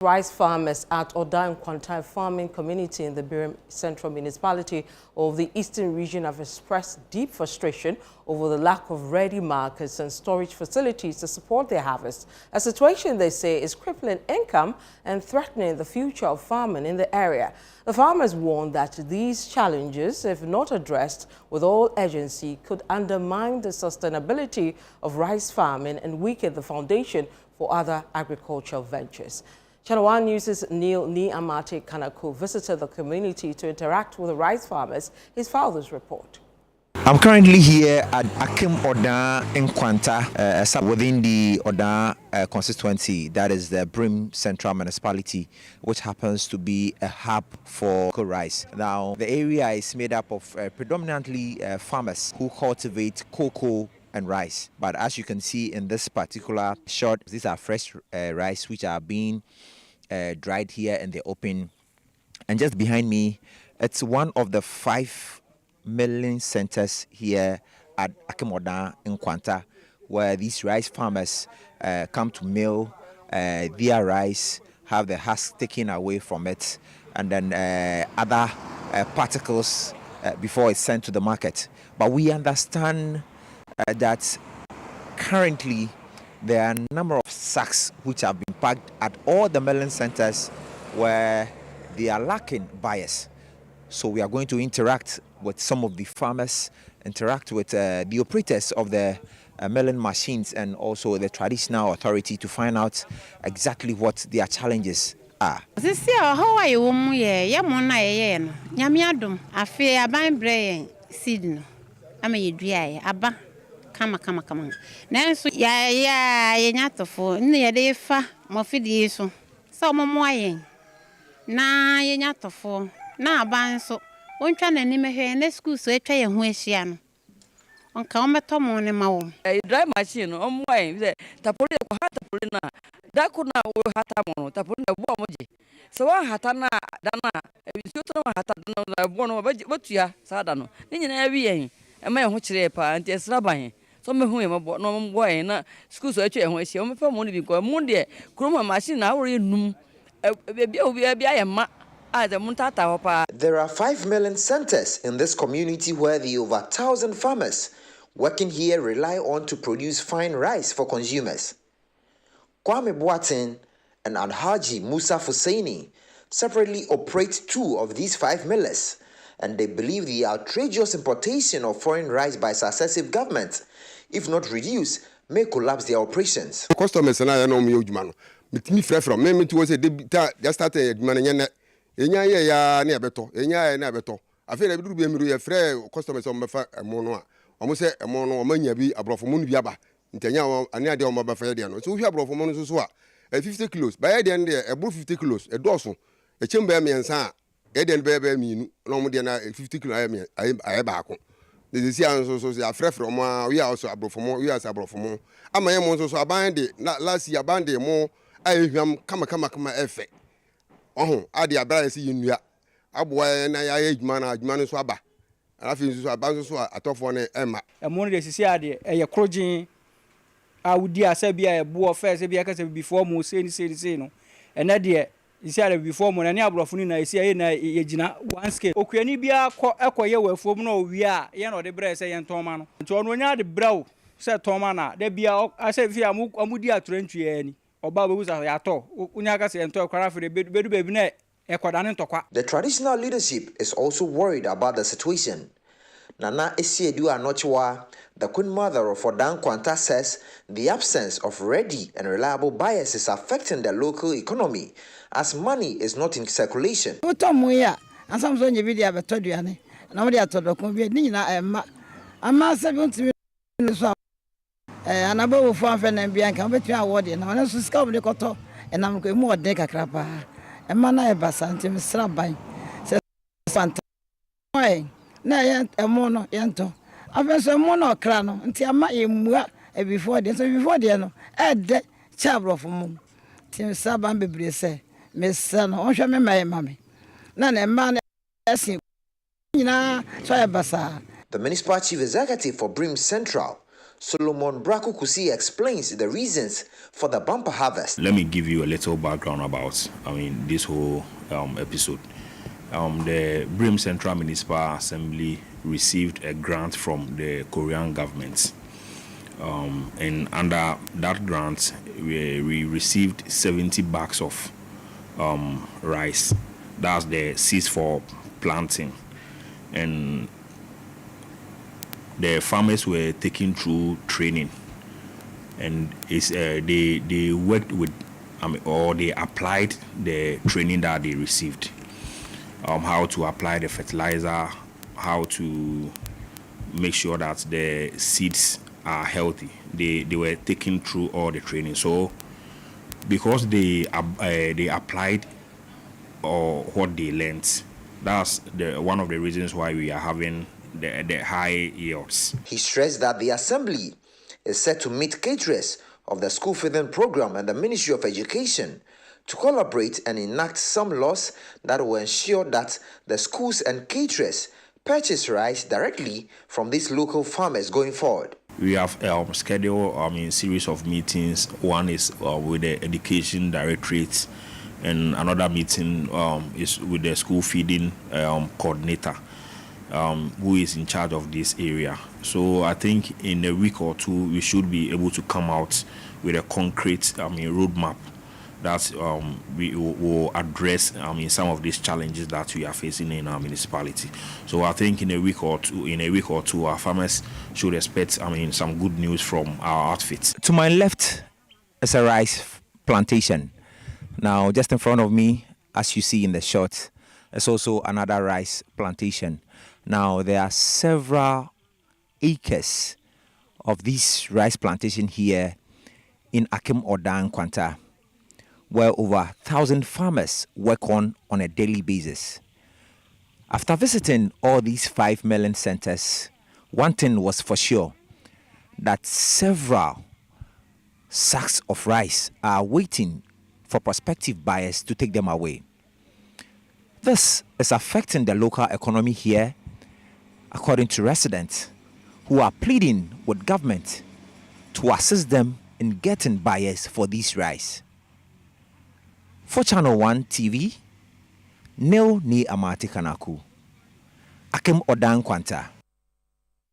Rice farmers at Oda Nkwanta farming community in the Birim Central Municipality of the Eastern Region have expressed deep frustration over the lack of ready markets and storage facilities to support their harvest, a situation they say is crippling income and threatening the future of farming in the area. The farmers warn that these challenges, if not addressed with all urgency, could undermine the sustainability of rice farming and weaken the foundation for other agricultural ventures. ChannelOne News' Neil Amate Kanako visited the community to interact with the rice farmers. He's filed this report. I'm currently here at Akim Oda Nkwanta, within the Oda constituency, that is the Birim Central Municipality, which happens to be a hub for rice. Now, the area is made up of predominantly farmers who cultivate cocoa and rice. But as you can see in this particular shot, these are fresh rice which are being dried here in the open. And just behind me, it's one of the 5 milling centers here at Akimoda Nkwanta, where these rice farmers come to mill their rice, have the husk taken away from it, and then other particles before it's sent to the market. But we understand that currently there are a number of sacks which have been packed at all the milling centers where they are lacking buyers. So we are going to interact with some of the farmers, interact with the operators of the milling machines and also the traditional authority to find out exactly what their challenges are. This year, how are you? I feel I'm buying seed. I'm a dry abba. Come. Now, so yeah, not for near the fa, more fidiation. So, more na ye nyato for na ban so wontwa na nime hwe na school so etwa ye ho ahia no onka ometo mo ne ma wo dry machine omwai se tapoli ko hata poli na dako na wo hata mo no tapoli na bo moje so wa hata na dana ebisu to na hata na bo no batua sada no ni nyina wi yen e ma ye ho kire pa anti esra ban so me hu ye mo no mo boy na school so etwa ye ho ahia o me fa mo ni bi ko mo de kroma machine na wo re num. There are 5 milling centers in this community where the over 1,000 farmers working here rely on to produce fine rice for consumers. Kwame Boateng and Alhaji Musa Fusaini separately operate 2 of these 5 millers, and they believe the outrageous importation of foreign rice by successive governments, if not reduced, may collapse their operations. Customers and I know me. Me frɛ from me to say just started mananya enya ya na beto enya na beto afi na bidu bi emiru ye frɛ customers on befa emo no a omo se emo no omanya bi abrofo mu no bi aba ntanya ane ade o mabafa ye de no so hwi abrofo mu no so a 50 kilos ba ye de ne e bro 50 kilos e doso e chemba me nsa a ye de be minu na omo de na 50 kilos aye ba ko de si an so ya frɛ omo a we also abrofo mu we as abrofo mu ama ye mo so aban de last year aban de mo ayehwam kama efe ohun ade abara si yenua aboa na ya adwuma no so aba afi so aba so atofo ne ema emo no de sisi ade eye krogin awudi asabia ebo first bia kasa before mo say ni no ena de sisi ade before mo na ne abrofo ni na esi aye na yegina one scale okuani bia ekoye wafuom na owi a ye no de bra se ye ntoma no nti ono nya de brawo se toma na de bia asafi amudi atrantwie ani. The traditional leadership is also worried about the situation. Nana Esiedu Anochwa, the Queen Mother of Oda Nkwanta, says the absence of ready and reliable buyers is affecting the local economy as money is not in circulation. Anabo for and Bianca, but you are warden. I was discovered the cotton, and I'm going more deck a crapper. A man I basanti, Mr. Rabbi says, Fanta. Why, nay, a mono, yanto. I was a mono crano until my before this, before the end, add that chabro for moon. Tim Saban Bibri say, Miss Son, on show me my mammy. None a man, as you know, so I basa. The municipal chief executive for Birim Central, Solomon Braku Kusi explains the reasons for the bumper harvest. Let me give you a little background about, this whole episode. The Brim Central Municipal Assembly received a grant from the Korean government. And under that grant, we received 70 bags of rice. That's the seeds for planting. And the farmers were taken through training. And they worked with, or they applied the training that they received. How to apply the fertilizer, how to make sure that the seeds are healthy. They were taken through all the training. So because they applied or what they learned, that's one of the reasons why we are having the high yields. He stressed that the assembly is set to meet caterers of the school feeding program and the Ministry of Education to collaborate and enact some laws that will ensure that the schools and caterers purchase rice directly from these local farmers going forward. We have scheduled a series of meetings. One is with the Education Directorate, and another meeting is with the school feeding coordinator, who is in charge of this area. So I think in a week or two, we should be able to come out with a concrete roadmap that we will address some of these challenges that we are facing in our municipality. So I think in a week or two, our farmers should expect some good news from our outfits. To my left is a rice plantation. Now, just in front of me, as you see in the shot, is also another rice plantation. Now, there are several acres of this rice plantation here in Akim Odan, Kwanta, where over 1,000 farmers work on a daily basis. After visiting all these 5 milling centers, one thing was for sure, that several sacks of rice are waiting for prospective buyers to take them away. This is affecting the local economy here, according to residents who are pleading with government to assist them in getting buyers for this rice. For ChannelOne TV, Nil Ni Amati Kanaku, Akim Odan Kwanta.